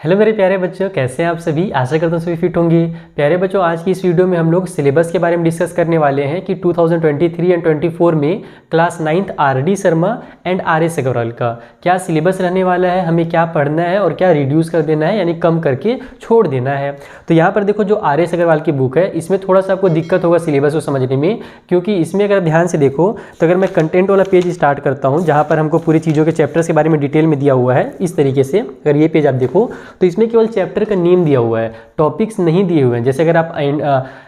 Hello मेरे प्यारे बच्चों, कैसे हैं आप सभी। आशा करता हूँ सभी फिट होंगे। प्यारे बच्चों, आज की इस वीडियो में हम लोग सिलेबस के बारे में डिस्कस करने वाले हैं कि 2023 एंड 24 में class 9th R D. Sharma and R S. Agarwal का क्या सिलेबस रहने वाला है, हमें क्या पढ़ना है और क्या रिड्यूस कर देना है, यानी कम करके छोड़ देना है। तो यहाँ पर देखो, जो आर.एस. अग्रवाल की बुक है इसमें थोड़ा सा आपको दिक्कत होगा सिलेबस को समझने में, क्योंकि इसमें अगर ध्यान से देखो तो अगर मैं कंटेंट वाला पेज स्टार्ट करता हूँ जहाँ पर हमको पूरी चीज़ों के चैप्टर्स के बारे में डिटेल में दिया हुआ है, इस तरीके से अगर ये पेज आप देखो तो इसमें केवल चैप्टर का नेम दिया हुआ है, टॉपिक्स नहीं दिए हुए हैं। जैसे अगर आप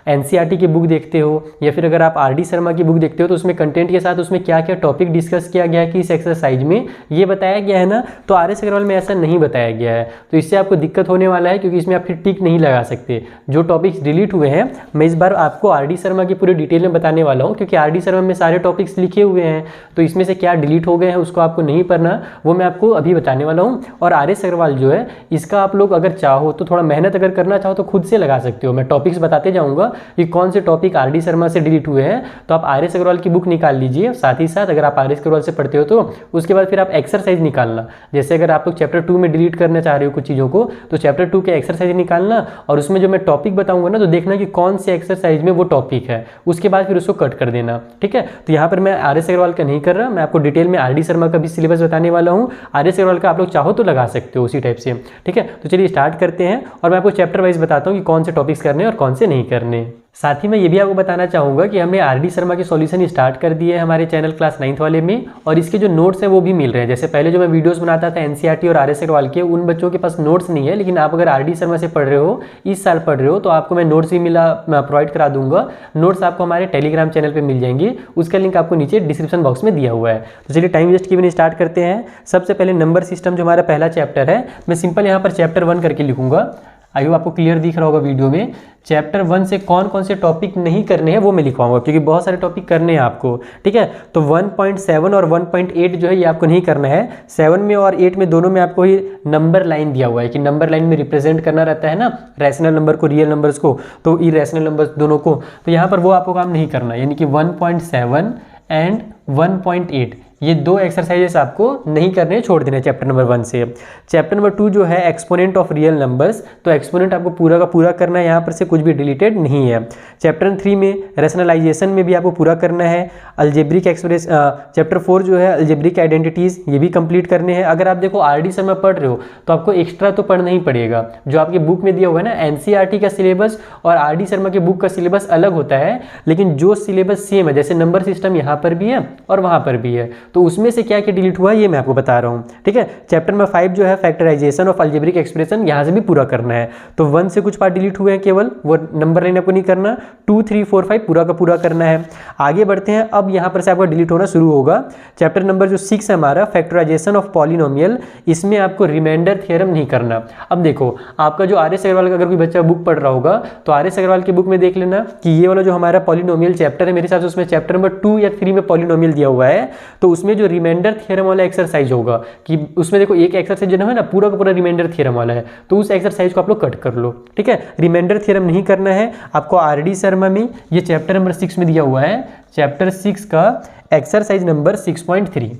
एनसीईआरटी की बुक देखते हो या फिर अगर आप आर.डी. शर्मा की बुक देखते हो तो उसमें कंटेंट के साथ उसमें क्या क्या टॉपिक डिस्कस किया गया है कि इस एक्सरसाइज में ये बताया गया है ना, तो आर.एस. अग्रवाल में ऐसा नहीं बताया गया है। तो इससे आपको दिक्कत होने वाला है, क्योंकि इसमें आप फिर टिक नहीं लगा सकते। जो टॉपिक्स डिलीट हुए हैं मैं इस बार आपको आर.डी. शर्मा की पूरी डिटेल में बताने वाला हूँ, क्योंकि आर.डी. शर्मा में सारे टॉपिक्स लिखे हुए हैं। तो इसमें से क्या डिलीट हो गए हैं उसको आपको नहीं पढ़ना, वो मैं आपको अभी बताने वाला हूँ। और आर.एस. अग्रवाल जो है इसका आप लोग अगर चाहो तो थोड़ा मेहनत अगर करना चाहो तो खुद से लगा सकते हो। मैं टॉपिक्स बताते जाऊंगा कि कौन से टॉपिक आर.डी. शर्मा से डिलीट हुए हैं, तो आप आर.एस. अग्रवाल की बुक निकाल लीजिए। साथ ही साथ अगर आप आर.एस. अग्रवाल से पढ़ते हो तो उसके बाद फिर आप एक्सरसाइज निकालना। जैसे अगर आप लोग चैप्टर 2 में डिलीट करना चाह रहे हो कुछ चीज़ों को, तो चैप्टर 2 के एक्सरसाइज निकालना और उसमें जो मैं टॉपिक बताऊंगा ना, तो देखना कि कौन से एक्सरसाइज में वो टॉपिक है, उसके बाद फिर उसको कट कर देना। ठीक है, तो यहाँ पर मैं आर.एस. अग्रवाल का नहीं कर रहा, मैं आपको डिटेल में आर.डी. शर्मा का भी सिलेबस बताने वाला हूँ। आर.एस. अग्रवाल का आप लोग चाहो तो लगा सकते हो उसी टाइप से। ठीक है, तो चलिए स्टार्ट करते हैं और मैं आपको चैप्टर वाइज बताता हूँ कि कौन से टॉपिक्स करने और कौन से नहीं करने। साथ ही मैं ये भी आपको बताना चाहूँगा कि हमने आर.डी. शर्मा के सॉल्यूशन स्टार्ट कर दिए हैं हमारे चैनल क्लास 9th वाले में, और इसके जो नोट्स हैं वो भी मिल रहे हैं। जैसे पहले जो मैं वीडियोस बनाता था एनसीईआरटी और आर.एस. अग्रवाल के, उन बच्चों के पास नोट्स नहीं है, लेकिन आप अगर आर.डी. शर्मा से पढ़ रहे हो, इस साल पढ़ रहे हो, तो आपको मैं नोट्स भी प्रोवाइड करा दूंगा। नोट्स आपको हमारे टेलीग्राम चैनल पर मिल जाएंगे, उसका लिंक आपको नीचे डिस्क्रिप्शन बॉक्स में दिया हुआ है। तो चलिए टाइम वेस्ट किए बिना स्टार्ट करते हैं। सबसे पहले नंबर सिस्टम जो हमारा पहला चैप्टर है, मैं सिंपल यहाँ पर चैप्टर 1 करके लिखूंगा। आई होप आपको क्लियर दिख रहा होगा वीडियो में। चैप्टर 1 से कौन कौन से टॉपिक नहीं करने हैं वो मैं लिखवाऊंगा, क्योंकि बहुत सारे टॉपिक करने हैं आपको। ठीक है, तो 1.7 और 1.8 जो है ये आपको नहीं करना है। 7 में और 8 में दोनों में आपको ही नंबर लाइन दिया हुआ है कि नंबर लाइन में रिप्रेजेंट करना रहता है ना, रैशनल नंबर को, रियल नंबर्स को, तो इरेशनल नंबर्स दोनों को। तो यहाँ पर वो आपको काम नहीं करना, यानी कि 1.7 एंड 1.8 ये दो एक्सरसाइजेस आपको नहीं करने, छोड़ देने चैप्टर नंबर 1 से। चैप्टर नंबर 2 जो है एक्सपोनेंट ऑफ रियल नंबर्स, तो एक्सपोनेंट आपको पूरा का पूरा करना है, यहाँ पर से कुछ भी डिलीटेड नहीं है। चैप्टर 3 में रैशनलाइजेशन में भी आपको पूरा करना है। अलजेब्रिक एक्सप्रेस चैप्टर 4 जो है अलजेब्रिक आइडेंटिटीज़, ये भी कंप्लीट करने हैं। अगर आप देखो आर.डी. शर्मा पढ़ रहे हो तो आपको एक्स्ट्रा तो पढ़ना ही पड़ेगा। जो आपकी बुक में दिया हुआ है ना, एनसीईआरटी का सिलेबस और आर.डी. शर्मा की बुक का सिलेबस अलग होता है, लेकिन जो सिलेबस सेम है, जैसे नंबर सिस्टम यहाँ पर भी है और वहाँ पर भी है, तो उसमें से क्या क्या डिलीट हुआ है ये मैं आपको बता रहा हूँ। ठीक है, चैप्टर नंबर 5 जो है फैक्टराइजेशन ऑफ अलजेब्रिक एक्सप्रेशन, यहाँ से भी पूरा करना है। तो 1 से कुछ पार्ट डिलीट हुए हैं, केवल वो नंबर लाइन आपको नहीं करना। 2, 3, 4, 5 पूरा का पूरा करना है। आगे बढ़ते हैं, अब यहाँ पर से आपका डिलीट होना शुरू होगा। चैप्टर नंबर जो 6 है हमारा फैक्टराइजेशन ऑफ पॉलिनोमियल, इसमें आपको रिमाइंडर थ्योरम नहीं करना। अब देखो, आपका जो आर.एस. अग्रवाल का अगर कोई बच्चा बुक पढ़ रहा होगा तो आर.एस. अग्रवाल की बुक में देख लेना कि ये वाला जो हमारा पॉलिनोमियल चैप्टर है, मेरे हिसाब से उसमें चैप्टर नंबर 2 या 3 में पॉलिनोमियल दिया हुआ है। तो उसमें जो रिमाइंडर थ्योरम वाला एक्सरसाइज होगा कि उसमें देखो एक एक्सरसाइज जो है ना पूरा का पूरा रिमाइंडर थ्योरम वाला है, तो उस एक्सरसाइज को आप लोग कट कर लो। ठीक है, रिमाइंडर थ्योरम नहीं करना है आपको। आर.डी. शर्मा में ये चैप्टर नंबर 6 में दिया हुआ है, चैप्टर 6 का एक्सरसाइज नंबर 6.3,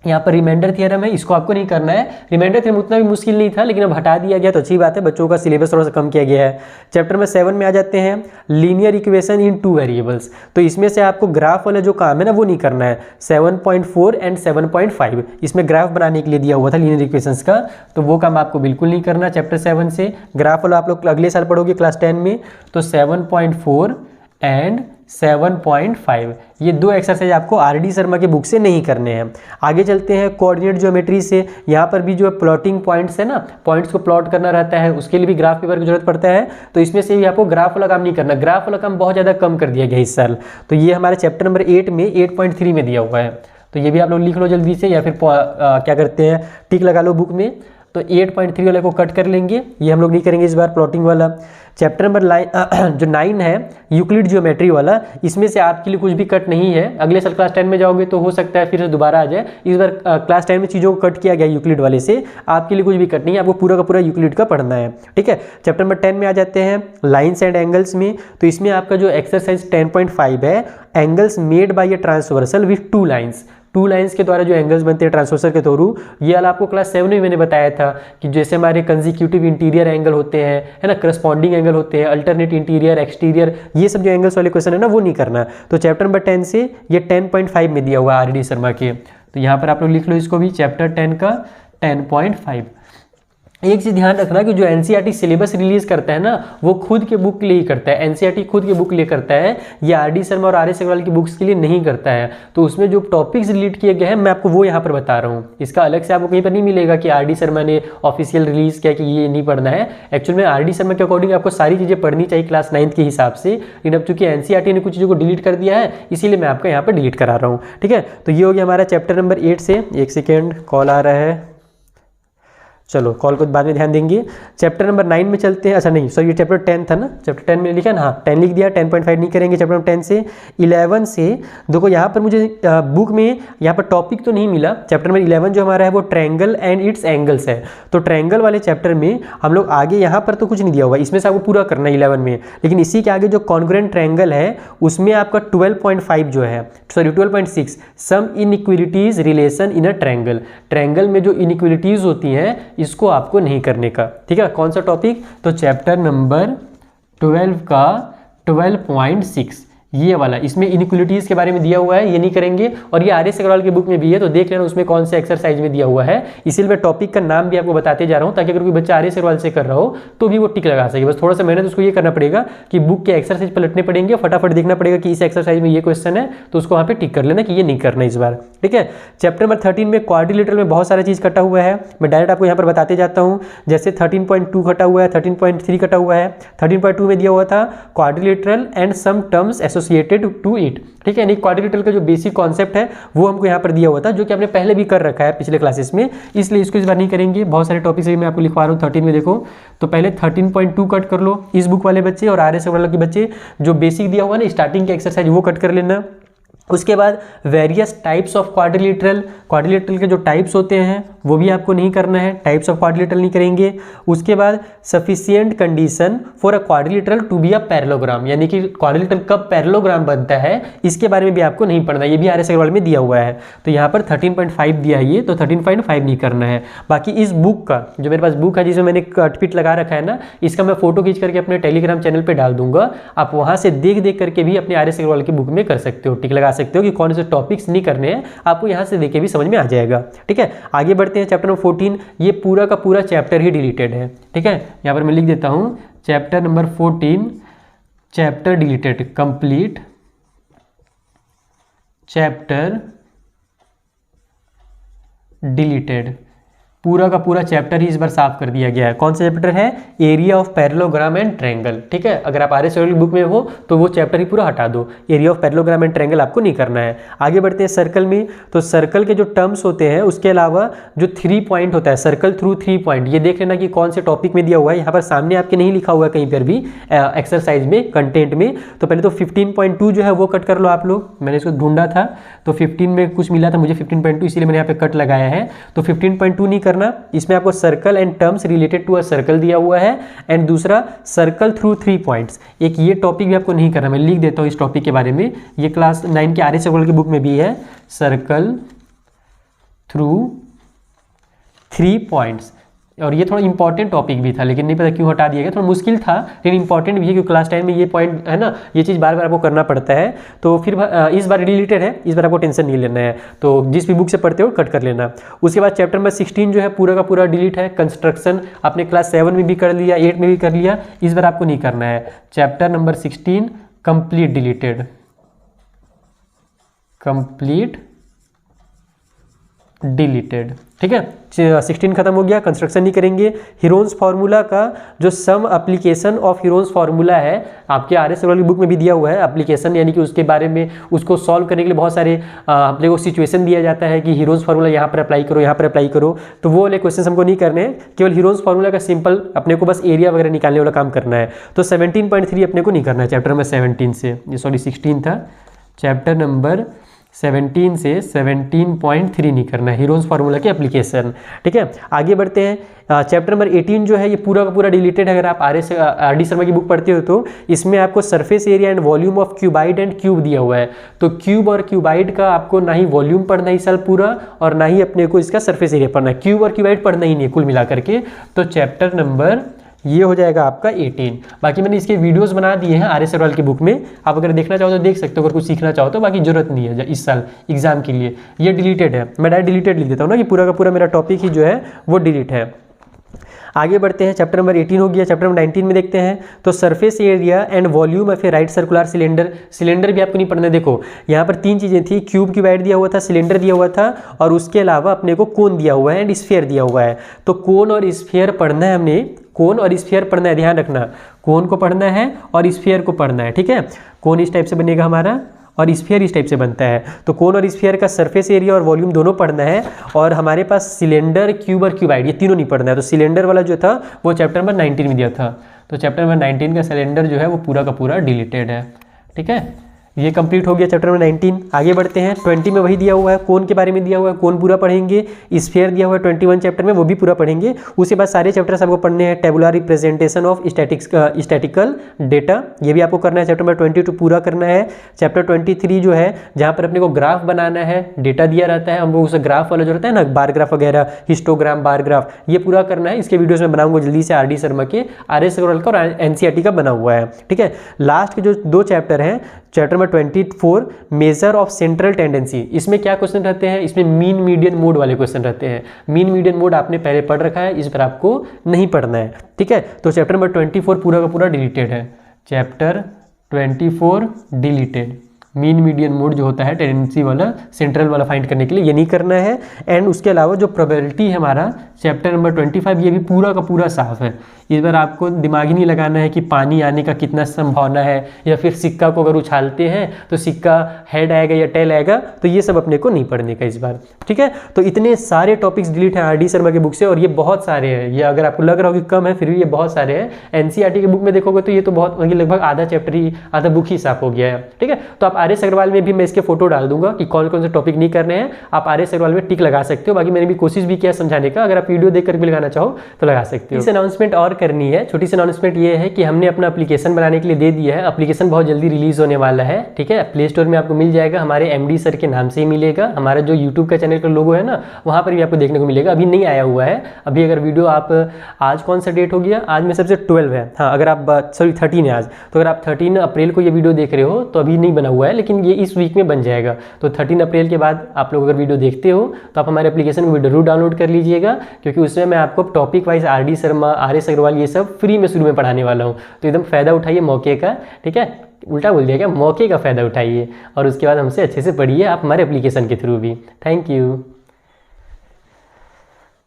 यहाँ पर रिमाइंडर थ्योरम है, इसको आपको नहीं करना है। रिमाइंडर थ्योरम उतना भी मुश्किल नहीं था, लेकिन अब हटा दिया गया तो अच्छी बात है, बच्चों का सिलेबस थोड़ा सा कम किया गया है। चैप्टर नंबर 7 में आ जाते हैं, लीनियर इक्वेशन इन 2 वेरिएबल्स। तो इसमें से आपको ग्राफ वाला जो काम है ना वो नहीं करना है। 7.4 एंड 7.5 इसमें ग्राफ बनाने के लिए दिया हुआ था लीनियर इक्वेशंस का, तो वो काम आपको बिल्कुल नहीं करना चैप्टर 7 से। ग्राफ वाला आप लोग अगले साल पढ़ोगे क्लास 10 में। तो 7.4 एंड 7.5 ये दो एक्सरसाइज आपको आर.डी. शर्मा के बुक से नहीं करने हैं। आगे चलते हैं कोऑर्डिनेट ज्योमेट्री से। यहाँ पर भी जो प्लॉटिंग पॉइंट्स है ना, पॉइंट्स को प्लॉट करना रहता है, उसके लिए भी ग्राफ पेपर की जरूरत पड़ता है। तो इसमें से भी आपको ग्राफ वाला काम नहीं करना, ग्राफ वाला काम बहुत ज़्यादा कम कर दिया गया इस साल। तो ये हमारे चैप्टर नंबर 8 में 8.3 में दिया हुआ है, तो ये भी आप लोग लिख लो जल्दी से, या फिर क्या करते हैं टिक लगा लो बुक में। तो 8.3 वाले को कट कर लेंगे, ये हम लोग नहीं करेंगे इस बार प्लॉटिंग वाला। चैप्टर नंबर जो 9 है यूक्लिड ज्योमेट्री वाला, इसमें से आपके लिए कुछ भी कट नहीं है। अगले साल क्लास 10 में जाओगे तो हो सकता है फिर से दोबारा आ जाए। इस बार क्लास 10 में चीज़ों को कट किया गया यूक्लिड वाले से, आपके लिए कुछ भी कट नहीं है, आपको पूरा का पूरा यूक्लिड का पढ़ना है। ठीक है, चैप्टर नंबर 10 में आ जाते हैं लाइन्स एंड एंगल्स में। तो इसमें आपका जो एक्सरसाइज 10.5 है, angles made by a transversal with 2 lines. Two lines के द्वारा जो एंगल्स बनते हैं ट्रांसवर्सल के थ्रू, ये वाला आपको क्लास 7 में मैंने बताया था कि जैसे हमारे कंजिक्यूटिव इंटीरियर एंगल होते हैं, है ना, करस्पॉन्डिंग एंगल होते हैं, अल्टरनेट इंटीरियर एक्सटीरियर, ये सब जो एंगल्स वाले क्वेश्चन है ना वो नहीं करना। तो चैप्टर नंबर 10 से ये 10.5 में दिया हुआ है आरडी शर्मा के, तो यहाँ पर आप लोग लिख लो इसको भी, चैप्टर 10 का 10.5। एक चीज ध्यान रखना कि जो एनसीईआरटी सिलेबस रिलीज करता है ना वो खुद के बुक के लिए ही करता है, एनसीईआरटी खुद के बुक के लिए करता है, ये आरडी शर्मा और आर एस अग्रवाल की बुक्स के लिए नहीं करता है। तो उसमें जो टॉपिक्स रिलेट किए गए हैं मैं आपको वो यहाँ पर बता रहा हूँ, इसका अलग से आपको कहीं पर नहीं मिलेगा कि आरडी शर्मा ने ऑफिशियल रिलीज किया कि ये नहीं पढ़ना है। एक्चुअल में आरडी शर्मा के अकॉर्डिंग आपको सारी चीजें पढ़नी चाहिए क्लास 9 के हिसाब से, लेकिन अब चूंकि एनसीईआरटी ने कुछ चीज़ों को डिलीट कर दिया है इसीलिए मैं आपका यहाँ पर डिलीट करा रहा हूँ, ठीक है। तो ये हो गया हमारा चैप्टर नंबर 8 से। एक सेकेंड, कॉल आ रहा है, चलो कॉल को बाद में ध्यान देंगे। चैप्टर नंबर 9 में चलते हैं, अच्छा नहीं सॉरी ये चैप्टर 10 था ना, चैप्टर 10 में लिखा ना, हाँ 10 लिख दिया, 10.5 नहीं करेंगे। चैप्टर नंबर 10 से 11 से देखो यहाँ पर मुझे बुक में यहाँ पर टॉपिक तो नहीं मिला। चैप्टर नंबर 11 जो हमारा है वो ट्रायंगल एंड इट्स एंगल्स है, तो ट्रायंगल वाले चैप्टर में हम लोग आगे यहाँ पर तो कुछ नहीं दिया हुआ, इसमें से आपको पूरा करना है 11 में, लेकिन इसी के आगे जो कॉन्ग्रुएंट ट्रायंगल है उसमें आपका 12.5 जो है, sorry 12.6 some inequalities relation in a triangle, triangle में जो इनइक्वालिटीज होती हैं इसको आपको नहीं करने का, ठीक है। कौन सा टॉपिक, तो चैप्टर नंबर 12 का 12.6 ये वाला, इसमें इनइक्वालिटीज के बारे में दिया हुआ है, ये नहीं करेंगे। और ये आर एस अग्रवाल की बुक में भी है, तो देख लेना उसमें कौन से एक्सरसाइज में दिया हुआ है, इसीलिए मैं टॉपिक का नाम भी आपको बताते जा रहा हूँ ताकि अगर कोई बच्चा आर एस अग्रवाल से कर रहा हो तो भी वो टिक लगा सके। बस थोड़ा सा मेहनत उसको ये करना पड़ेगा कि बुक के एक्सरसाइज पलटने पड़ेंगे, फटाफट देखना पड़ेगा कि इस एक्सरसाइज में ये क्वेश्चन है तो उसको वहाँ पे टिक कर लेना कि ये नहीं करना इस बार, ठीक है। चैप्टर नंबर 13 में क्वाड्रिलेटरल में बहुत सारा चीज़ कटा हुआ है, मैं डायरेक्ट आपको यहाँ पर बताते जाता हूँ। जैसे 13.2 कटा हुआ है, 13.3 कटा हुआ है, 13.2 में दिया हुआ था quadrilateral and some terms associated to it, ठीक है। यानी क्वाड्रिलेटरल का जो बेसिक कॉन्सेप्ट है वो हमको यहाँ पर दिया हुआ था, जो कि आपने पहले भी कर रखा है पिछले क्लासेस में, इसलिए इसको इस बार नहीं करेंगे। बहुत सारे टॉपिक्स मैं आपको लिखवा रहा हूँ 13 में, देखो तो पहले 13.2 कट कर लो इस बुक वाले बच्चे, और आर एस अग्रवाल के बच्चे जो बेसिक दिया हुआ है ना स्टार्टिंग के एक्सरसाइज वो कट कर लेना। उसके बाद various types of quadrilateral, quadrilateral के जो टाइप्स होते हैं वो भी आपको नहीं करना है, टाइप्स ऑफ क्वाड्रिलेटरल नहीं करेंगे। उसके बाद sufficient condition for a quadrilateral to be a parallelogram, यानी कि क्वाड्रिलेटरल कब पैरेललोग्राम बनता है इसके बारे में भी आपको नहीं पढ़ना, ये भी आर एस अग्रवाल में दिया हुआ है। तो यहाँ पर 13.5 दिया है ये, तो 13.5 नहीं करना है। बाकी इस बुक का जो मेरे पास बुक है जिसमें मैंने कटपिट लगा रखा है ना, इसका मैं फोटो खींच करके अपने टेलीग्राम चैनल पर डाल दूंगा, आप वहाँ से देख देख करके भी अपने आर एस अग्रवाल की बुक में कर सकते हो, टिक लगा सकते हो कि कौन से टॉपिक्स नहीं करने हैं, आपको यहाँ से देख के भी समझ में आ जाएगा, ठीक है। आगे बढ़ते हैं चैप्टर नंबर 14, ये पूरा का पूरा चैप्टर ही डिलीटेड है, ठीक है। यहाँ पर मैं लिख देता हूँ chapter number 14 chapter deleted, complete chapter deleted, पूरा का पूरा चैप्टर ही इस बार साफ कर दिया गया है। कौन सा चैप्टर है, area of parallelogram and triangle, ठीक है। अगर आप आर एस अग्रवाल बुक में हो तो वो चैप्टर ही पूरा हटा दो, area of parallelogram and triangle आपको नहीं करना है। आगे बढ़ते हैं सर्कल में, तो सर्कल के जो टर्म्स होते हैं उसके अलावा जो 3 पॉइंट होता है, सर्कल थ्रू 3 पॉइंट, ये देख लेना कि कौन से टॉपिक में दिया हुआ है। यहाँ पर सामने आपके नहीं लिखा हुआ है कहीं पर भी एक्सरसाइज में, कंटेंट में। तो पहले तो 15.2 जो है वो कट कर लो आप लोग, मैंने इसको ढूंढा था तो 15 में कुछ मिला था मुझे 15.2, इसीलिए मैंने यहाँ पे कट लगाया है। तो 15.2 नहीं करना, इसमें आपको circle and terms related to a circle दिया हुआ है, एंड दूसरा सर्कल थ्रू 3 पॉइंट्स, एक ये टॉपिक भी आपको नहीं करना, मैं लिख देता हूँ इस टॉपिक के बारे में, ये क्लास 9 के आर एस अग्रवाल की बुक में भी है, सर्कल थ्रू 3 पॉइंट्स। और ये थोड़ा इंपॉर्टेंट टॉपिक भी था लेकिन नहीं पता क्यों हटा दिया गया, थोड़ा मुश्किल था लेकिन इंपॉर्टेंट भी है क्योंकि क्लास 10 में ये पॉइंट है ना, ये चीज़ बार बार आपको करना पड़ता है। तो फिर इस बार डिलीटेड है, इस बार आपको टेंशन नहीं लेना है, तो जिस भी बुक से पढ़ते हो कट कर लेना। उसके बाद चैप्टर नंबर 16 जो है पूरा का पूरा डिलीट है, कंस्ट्रक्शन आपने क्लास 7 में भी कर लिया, 8 में भी कर लिया, इस बार आपको नहीं करना है। Chapter number 16 complete deleted, complete deleted, ठीक है। 16 खत्म हो गया, कंस्ट्रक्शन नहीं करेंगे। हीरोन्स फार्मूला का जो some application of Heron's formula है आपके आर एस अग्रवाल की बुक में भी दिया हुआ है, एप्लीकेशन यानी कि उसके बारे में उसको सॉल्व करने के लिए बहुत सारे अपने को सिचुएशन दिया जाता है कि हीरोन्स फार्मूला यहाँ पर अप्लाई करो, यहाँ पर अप्लाई करो, तो वो वाले क्वेश्चन हमको नहीं करने हैं, केवल हीरोन्स फार्मूला का सिंपल अपने को बस एरिया वगैरह निकालने वाला काम करना है। तो 17.3 अपने को नहीं करना है चैप्टर नंबर 17 से, ये सॉरी 16 था, चैप्टर नंबर 17 से 17.3 नहीं करना है, हीरोन्स फार्मूला की एप्लीकेशन। ठीक है, आगे बढ़ते हैं। चैप्टर नंबर 18 जो है ये पूरा का पूरा डिलीटेड है। अगर आप आर डी शर्मा की बुक पढ़ते हो तो इसमें आपको surface area and volume of cuboid and cube दिया हुआ है। तो क्यूब और क्यूबाइड का आपको ना ही वॉल्यूम पढ़ना है इस साल पूरा, और ना ही अपने को इसका सरफेस एरिया पढ़ना है। क्यूब और क्यूबाइड पढ़ना ही नहीं है कुल मिलाकर के। तो चैप्टर नंबर ये हो जाएगा आपका 18। बाकी मैंने इसके वीडियोस बना दिए हैं आर एस अग्रवाल की बुक में, आप अगर देखना चाहो तो देख सकते हो, अगर कुछ सीखना चाहो तो। बाकी जरूरत नहीं है इस साल एग्जाम के लिए, ये डिलीटेड है। मैं डायरेक्ट डिलीटेड लिख देता हूँ ना कि पूरा का पूरा मेरा टॉपिक ही जो है वो डिलीट है। आगे बढ़ते हैं, चैप्टर नंबर 18 हो गया। चैप्टर नंबर 19 में देखते हैं तो surface area and volume of A right circular cylinder. Cylinder भी आपको नहीं पढ़ना। देखो यहाँ पर 3 चीज़ें थी, क्यूब क्यूबाइड दिया हुआ था, सिलेंडर दिया हुआ था, और उसके अलावा अपने को कोन दिया हुआ है एंड स्फीयर दिया हुआ है। तो कोन और स्फीयर पढ़ना है हमने, कोन और स्फीयर पढ़ना है, ध्यान रखना। कोन को पढ़ना है और स्फीयर को पढ़ना है। ठीक है, कोन इस टाइप से बनेगा हमारा और स्फीयर इस टाइप से बनता है। तो कोन और स्फीयर का सरफेस एरिया और वॉल्यूम दोनों पढ़ना है। और हमारे पास सिलेंडर, क्यूब और क्यूबाइड ये तीनों नहीं पढ़ना है। तो सिलेंडर वाला जो था वो चैप्टर नंबर 19 में दिया था। तो चैप्टर नंबर 19 का सिलेंडर जो है वो पूरा का पूरा डिलीटेड है। ठीक है, ये कंप्लीट हो गया चैप्टर नंबर 19। आगे बढ़ते हैं, 20 में वही दिया हुआ है, कोन के बारे में दिया हुआ है, कोन पूरा पढ़ेंगे। स्फीयर दिया हुआ है 21 चैप्टर में, वो भी पूरा पढ़ेंगे। उसके बाद सारे चैप्टर्स आपको पढ़ने हैं। Tabular representation of statistical data, ये भी आपको करना है। चैप्टर नंबर 22 पूरा करना है। चैप्टर 23 जो है जहाँ पर अपने को ग्राफ बनाना है, डेटा दिया रहता है, हम लोग उस ग्राफ वाला जो रहता है ना, बार ग्राफ वगैरह, हिस्टोग्राम, बार ग्राफ, ये पूरा करना है। इसके वीडियोस में बनाऊंगा जल्दी से, आर डी शर्मा के, आर एस अग्रवाल का और एनसीईआरटी का बना हुआ है। ठीक है, लास्ट के जो 2 चैप्टर हैं, chapter number 24 measure of central tendency, इसमें क्या क्वेश्चन रहते हैं? इसमें मीन मीडियन मोड वाले क्वेश्चन रहते हैं। मीन मीडियन मोड आपने पहले पढ़ रखा है, इस पर आपको नहीं पढ़ना है। ठीक है, तो चैप्टर नंबर 24 पूरा का पूरा डिलीटेड है। Chapter 24 deleted. Mean median mode जो होता है टेंडेंसी वाला, सेंट्रल वाला फाइंड करने के लिए, ये नहीं करना है। एंड उसके अलावा जो प्रोबेबिलिटी है हमारा चैप्टर नंबर 25, ये भी पूरा का पूरा साफ है। इस बार आपको दिमाग ही नहीं लगाना है कि पानी आने का कितना संभावना है, या फिर सिक्का को अगर उछालते हैं तो सिक्का हेड आएगा या टेल आएगा, तो ये सब अपने को नहीं पढ़ने का इस बार। ठीक है, तो इतने सारे टॉपिक्स डिलीट हैं आर डी शर्मा की बुक से, और ये बहुत सारे हैं। ये अगर आपको लग रहा हो कि कम है, फिर भी ये बहुत सारे हैं। एनसीईआरटी की बुक में देखोगे तो ये तो बहुत, लगभग आधा चैप्टर ही, आधा बुक ही साफ हो गया है। ठीक है, तो आप आर एस अग्रवाल में भी मैं इसके फोटो डाल दूंगा कि कौन कौन से टॉपिक नहीं करने हैं। आप आर एस अग्रवाल में टिक लगा सकते हो। बाकी मैंने भी कोशिश भी किया समझाने का, अगर आप वीडियो देखकर भी लगाना चाहो तो लगा सकते हो। इस अनाउंसमेंट और करनी है, छोटी सी अनाउंसमेंट ये है कि हमने अपना एप्लीकेशन बनाने के लिए दे दिया है। एप्लीकेशन बहुत जल्दी रिलीज होने वाला है। ठीक है, प्ले स्टोर में आपको मिल जाएगा, हमारे एमडी सर के नाम से ही मिलेगा। हमारा जो यूट्यूब का चैनल का लोगो है ना, वहाँ पर भी आपको देखने को मिलेगा। अभी नहीं आया हुआ है। अभी अगर वीडियो आप, आज कौन सा डेट हो गया, आज में सबसे 12 है, हाँ, अगर आप, सॉरी 13 है आज, तो अगर आप 13 अप्रैल को ये वीडियो देख रहे हो तो अभी नहीं बना हुआ है, लेकिन ये इस वीक में बन जाएगा। तो 13 अप्रैल के बाद आप लोग अगर वीडियो देखते हो तो आप हमारे एप्लीकेशन को जरूर डाउनलोड कर लीजिएगा, क्योंकि उसमें मैं आपको topic wise R D Sharma, R S Agarwal ये सब फ्री में शुरू में पढ़ाने वाला हूँ। तो एकदम फ़ायदा उठाइए मौके का। ठीक है, उल्टा बोल दिया क्या, मौके का फ़ायदा उठाइए और उसके बाद हमसे अच्छे से पढ़िए आप हमारे एप्लीकेशन के थ्रू भी। Thank you.